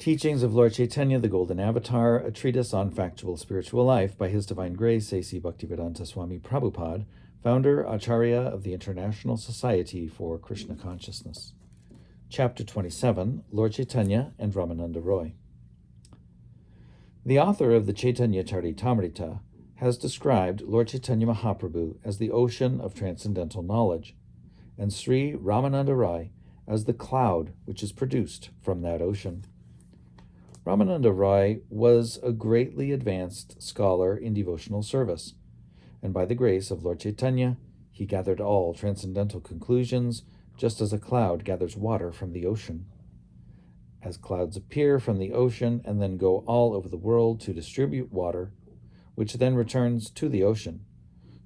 Teachings of Lord Caitanya, the Golden Avatar, a treatise on factual spiritual life by His Divine Grace, A.C. Bhaktivedanta Swami Prabhupada, founder, Acharya of the International Society for Krishna Consciousness. Chapter 27, Lord Caitanya and Ramananda Roy. The author of the Chaitanya Charitamrita has described Lord Caitanya Mahaprabhu as the ocean of transcendental knowledge, and Sri Ramananda Roy as the cloud which is produced from that ocean. Ramananda Roy was a greatly advanced scholar in devotional service, and by the grace of Lord Caitanya, he gathered all transcendental conclusions, just as a cloud gathers water from the ocean. As clouds appear from the ocean and then go all over the world to distribute water, which then returns to the ocean,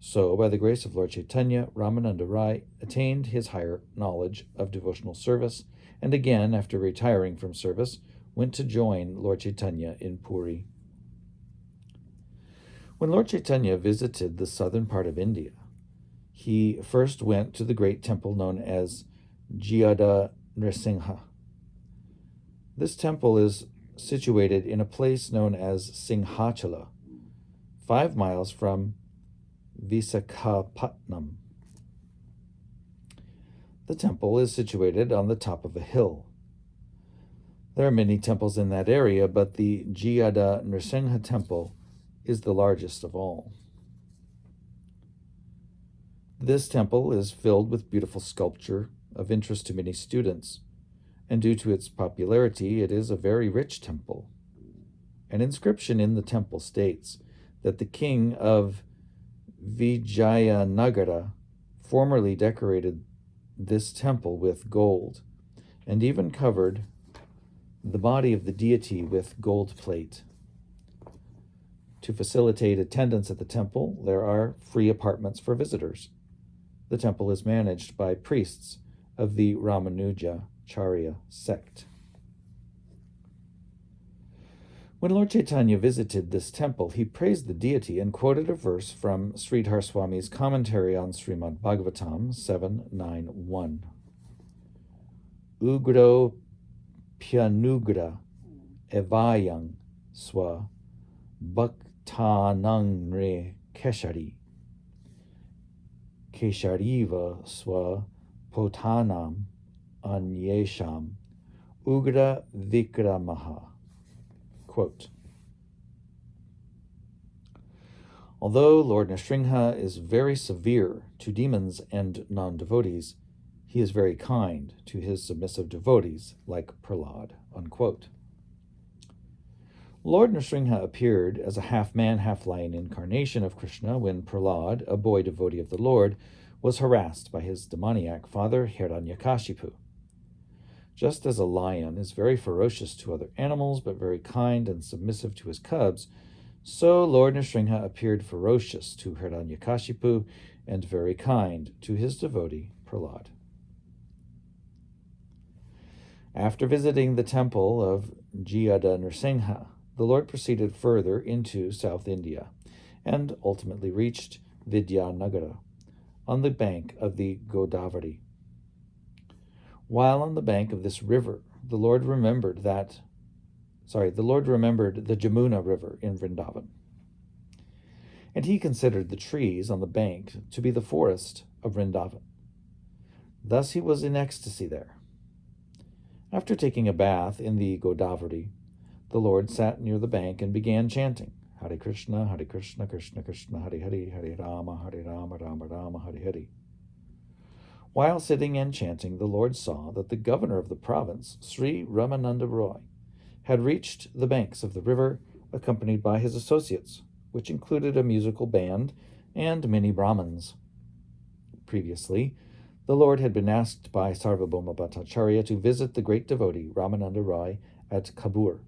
so by the grace of Lord Caitanya, Ramananda Roy attained his higher knowledge of devotional service, and again, after retiring from service, went to join Lord Caitanya in Puri. When Lord Caitanya visited the southern part of India, he first went to the great temple known as Jiyada Nrsimha. This temple is situated in a place known as Singhachala, 5 miles from Visakhapatnam. The temple is situated on the top of a hill. There are many temples in that area, but the Jiyada Nrsimha temple is the largest of all. This temple is filled with beautiful sculpture of interest to many students, and due to its popularity, it is a very rich temple. An inscription in the temple states that the king of Vijayanagara formerly decorated this temple with gold, and even covered the body of the deity with gold plate. To facilitate attendance at the temple, there are free apartments for visitors. The temple is managed by priests of the Ramanujacharya sect. When Lord Caitanya visited this temple, he praised the deity and quoted a verse from Sridhar Swami's commentary on Srimad Bhagavatam 7.9.1. Ugro Pyanugra evayang swa bhaktanang re keshari keshariva swa potanam anyesham ugra vikramaha. Quote, although Lord Nrsimha is very severe to demons and non-devotees, he is very kind to his submissive devotees, like Prahlad. Unquote. Lord Nrsimha appeared as a half-man, half-lion incarnation of Krishna when Prahlad, a boy devotee of the Lord, was harassed by his demoniac father Hiranyakashipu. Just as a lion is very ferocious to other animals, but very kind and submissive to his cubs, so Lord Nrsimha appeared ferocious to Hiranyakashipu and very kind to his devotee Prahlad. After visiting the temple of Jiyada Nrsimha, the Lord proceeded further into South India and ultimately reached Vidyanagara on the bank of the Godavari. While on the bank of this river, the Lord remembered the Jamuna River in Vrindavan. And he considered the trees on the bank to be the forest of Vrindavan. Thus he was in ecstasy there. After taking a bath in the Godavari, the Lord sat near the bank and began chanting, Hare Krishna, Krishna Krishna, Hare Hare, Hare Rama, Rama Rama, Hare Hare. While sitting and chanting, the Lord saw that the governor of the province, Sri Ramananda Roy, had reached the banks of the river, accompanied by his associates, which included a musical band and many Brahmins. Previously, the Lord had been asked by Sarvabhauma Bhattacharya to visit the great devotee Ramananda Roy at Kabur.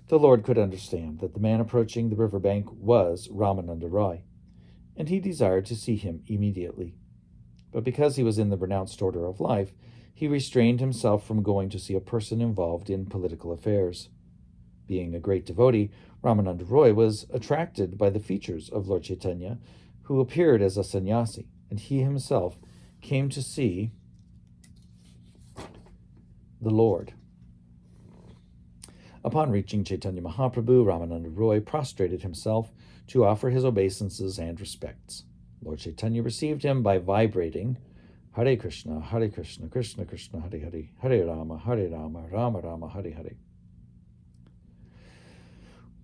The Lord could understand that the man approaching the riverbank was Ramananda Roy, and he desired to see him immediately. But because he was in the renounced order of life, he restrained himself from going to see a person involved in political affairs. Being a great devotee, Ramananda Roy was attracted by the features of Lord Caitanya, who appeared as a sannyasi, and he himself came to see the Lord. Upon reaching Chaitanya Mahaprabhu, Ramananda Roy prostrated himself to offer his obeisances and respects. Lord Chaitanya received him by vibrating, Hare Krishna, Krishna Krishna, Hare Hare, Hare Rama, Rama Rama, Hare Hare.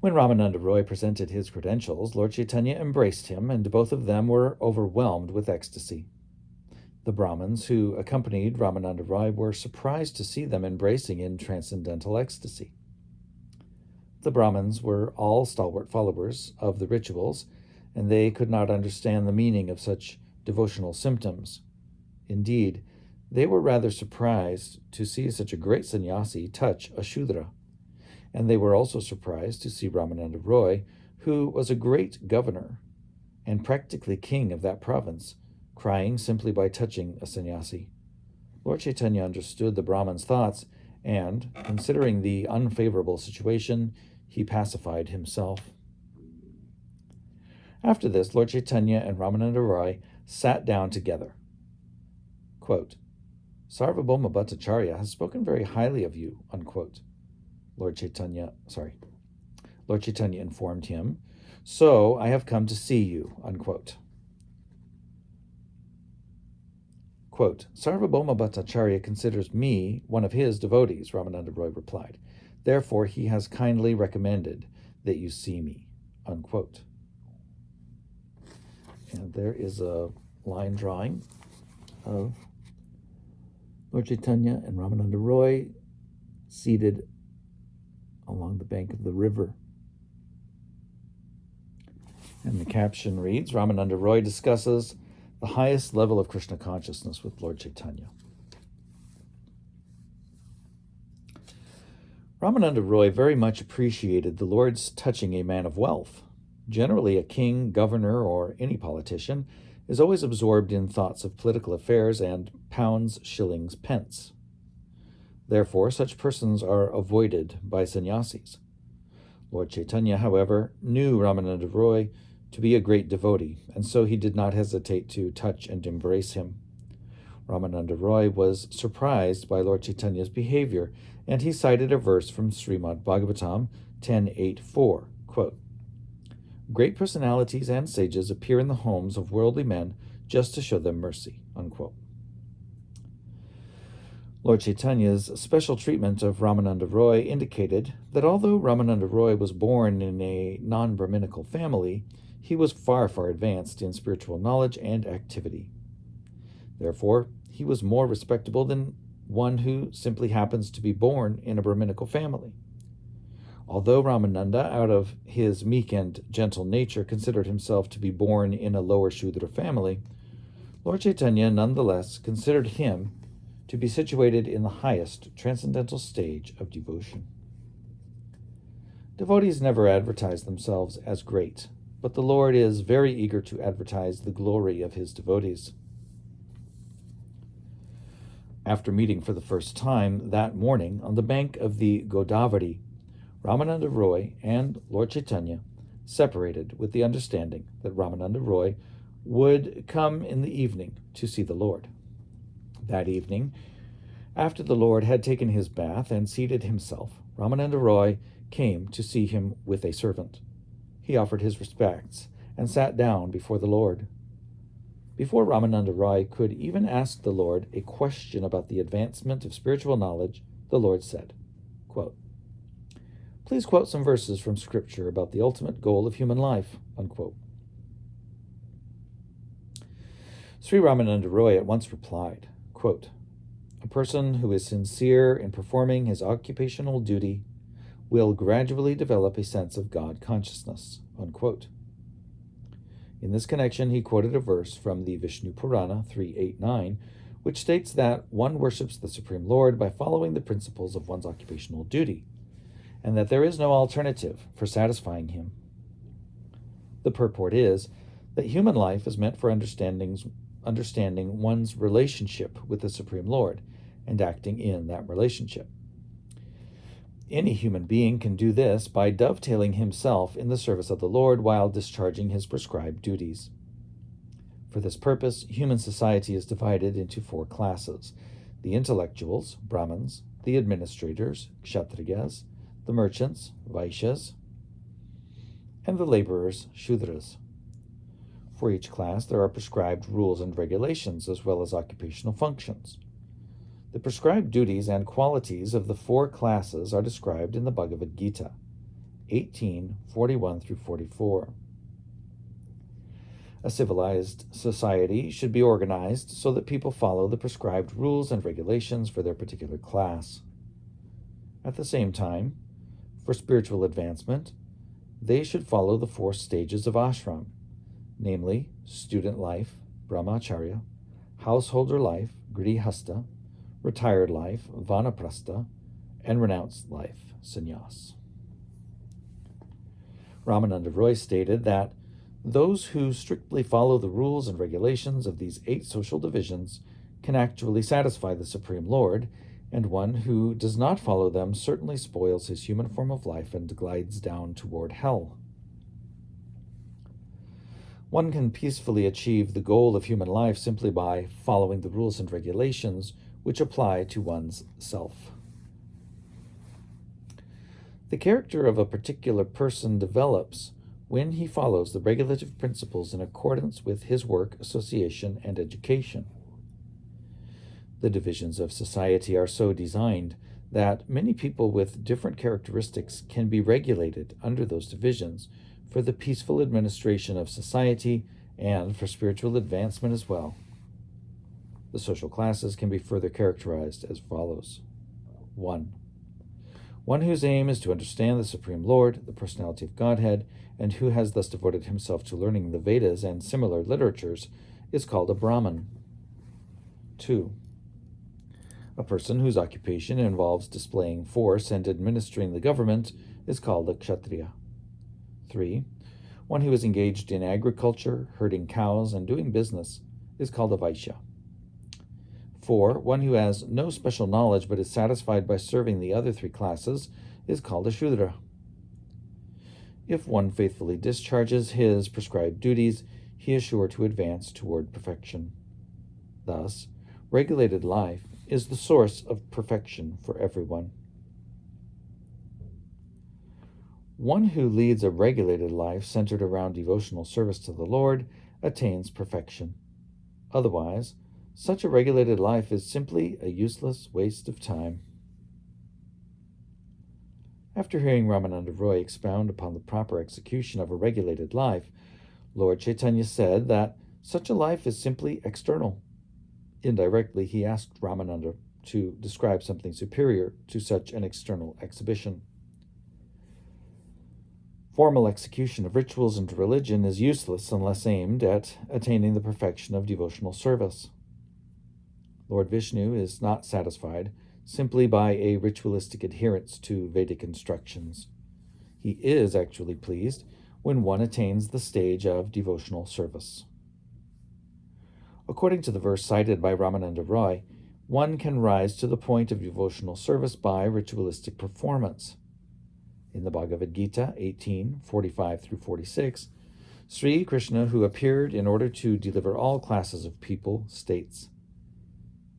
When Ramananda Roy presented his credentials, Lord Chaitanya embraced him, and both of them were overwhelmed with ecstasy. The Brahmins who accompanied Ramananda Roy were surprised to see them embracing in transcendental ecstasy. The Brahmins were all stalwart followers of the rituals, and they could not understand the meaning of such devotional symptoms. Indeed, they were rather surprised to see such a great sannyasi touch a Shudra, and they were also surprised to see Ramananda Roy, who was a great governor and practically king of that province, crying simply by touching a sannyasi. Lord Chaitanya understood the Brahman's thoughts, and, considering the unfavorable situation, he pacified himself. After this, Lord Chaitanya and Ramananda Roy sat down together. Quote, Sarvabhauma Bhattacharya has spoken very highly of you, unquote. Lord Chaitanya informed him, so I have come to see you, unquote. Quote, Sarvabhauma Bhattacharya considers me one of his devotees, Ramananda Roy replied. Therefore, he has kindly recommended that you see me, unquote. And there is a line drawing of Lord Caitanya and Ramananda Roy seated along the bank of the river. And the caption reads, Ramananda Roy discusses the highest level of Krishna consciousness with Lord Caitanya. Ramananda Roy very much appreciated the Lord's touching a man of wealth. Generally, a king, governor, or any politician is always absorbed in thoughts of political affairs and pounds, shillings, pence. Therefore, such persons are avoided by sannyasis. Lord Caitanya, however, knew Ramananda Roy to be a great devotee, and so he did not hesitate to touch and embrace him. Ramananda Roy was surprised by Lord Caitanya's behavior, and he cited a verse from Srimad Bhagavatam 10.8.4, quote, Great personalities and sages appear in the homes of worldly men just to show them mercy, unquote. Lord Caitanya's special treatment of Ramananda Roy indicated that although Ramananda Roy was born in a non-Brahminical family, he was far, far advanced in spiritual knowledge and activity. Therefore, he was more respectable than one who simply happens to be born in a Brahminical family. Although Ramananda, out of his meek and gentle nature, considered himself to be born in a lower Shudra family, Lord Caitanya nonetheless considered him to be situated in the highest transcendental stage of devotion. Devotees never advertise themselves as great, but the Lord is very eager to advertise the glory of his devotees. After meeting for the first time that morning on the bank of the Godavari, Ramananda Roy and Lord Caitanya separated with the understanding that Ramananda Roy would come in the evening to see the Lord. That evening, after the Lord had taken his bath and seated himself, Ramananda Roy came to see him with a servant. He offered his respects and sat down before the Lord. Before Ramananda Roy could even ask the Lord a question about the advancement of spiritual knowledge, the Lord said, quote, Please quote some verses from Scripture about the ultimate goal of human life, unquote. Sri Ramananda Roy at once replied, quote, A person who is sincere in performing his occupational duty will gradually develop a sense of God consciousness, unquote. In this connection, he quoted a verse from the Vishnu Purana 3.8.9, which states that one worships the Supreme Lord by following the principles of one's occupational duty, and that there is no alternative for satisfying him. The purport is that human life is meant for understanding one's relationship with the Supreme Lord and acting in that relationship. Any human being can do this by dovetailing himself in the service of the Lord while discharging his prescribed duties. For this purpose, human society is divided into 4 classes: the intellectuals, Brahmins, the administrators, Kshatriyas, the merchants, Vaishyas, and the laborers, Shudras. For each class, there are prescribed rules and regulations, as well as occupational functions. The prescribed duties and qualities of the four classes are described in the Bhagavad Gita, 18:41 through 44. A civilized society should be organized so that people follow the prescribed rules and regulations for their particular class. At the same time, for spiritual advancement, they should follow the four stages of ashram, namely student life, brahmacharya, householder life, grihastha, retired life, vanaprastha, and renounced life, sannyas. Ramananda Roy stated that those who strictly follow the rules and regulations of these 8 social divisions can actually satisfy the Supreme Lord, and one who does not follow them certainly spoils his human form of life and glides down toward hell. One can peacefully achieve the goal of human life simply by following the rules and regulations which apply to one's self. The character of a particular person develops when he follows the regulative principles in accordance with his work, association, and education. The divisions of society are so designed that many people with different characteristics can be regulated under those divisions for the peaceful administration of society and for spiritual advancement as well. The social classes can be further characterized as follows. 1. One whose aim is to understand the Supreme Lord, the personality of Godhead, and who has thus devoted himself to learning the Vedas and similar literatures, is called a Brahmin. 2. A person whose occupation involves displaying force and administering the government is called a Kshatriya. 3. One who is engaged in agriculture, herding cows, and doing business is called a Vaishya. 4. One who has no special knowledge but is satisfied by serving the other 3 classes is called a Shudra. If one faithfully discharges his prescribed duties, he is sure to advance toward perfection. Thus, regulated life is the source of perfection for everyone. One who leads a regulated life centered around devotional service to the Lord attains perfection. Otherwise, such a regulated life is simply a useless waste of time. After hearing Ramananda Roy expound upon the proper execution of a regulated life, Lord Caitanya said that such a life is simply external. Indirectly, he asked Ramananda to describe something superior to such an external exhibition. Formal execution of rituals and religion is useless unless aimed at attaining the perfection of devotional service. Lord Vishnu is not satisfied simply by a ritualistic adherence to Vedic instructions. He is actually pleased when one attains the stage of devotional service. According to the verse cited by Ramananda Roy, one can rise to the point of devotional service by ritualistic performance. In the Bhagavad Gita 18:45 through 46, Sri Krishna, who appeared in order to deliver all classes of people, states,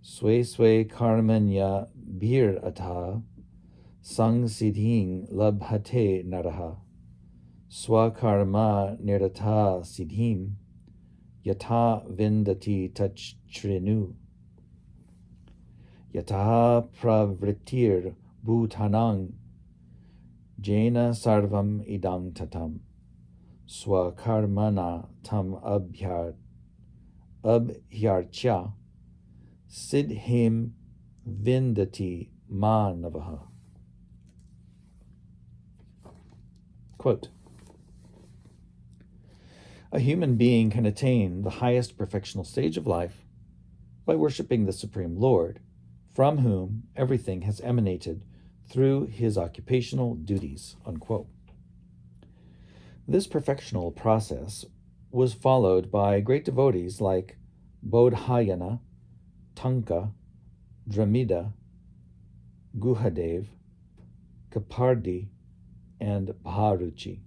Swe swe karmanya bir atha sang siddhing labhate naraha swakarma nirata siddhim yatha vindati tachrinu yatha pravritir bhutanang jena sarvam idang tatam swakarmana tam abhyarcha siddhim vindati manavaha. Quote, a human being can attain the highest perfectional stage of life by worshiping the Supreme Lord, from whom everything has emanated through his occupational duties. Unquote. This perfectional process was followed by great devotees like Bodhayana, Tanka, Dramida, Guhadev, Kapardi, and Bharuchi.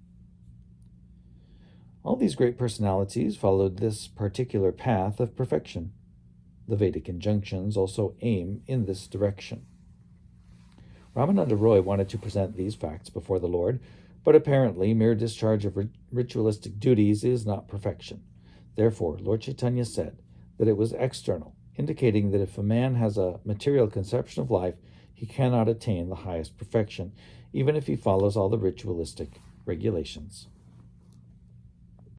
All these great personalities followed this particular path of perfection. The Vedic injunctions also aim in this direction. Ramananda Roy wanted to present these facts before the Lord, but apparently mere discharge of ritualistic duties is not perfection. Therefore, Lord Caitanya said that it was external, indicating that if a man has a material conception of life, he cannot attain the highest perfection, even if he follows all the ritualistic regulations.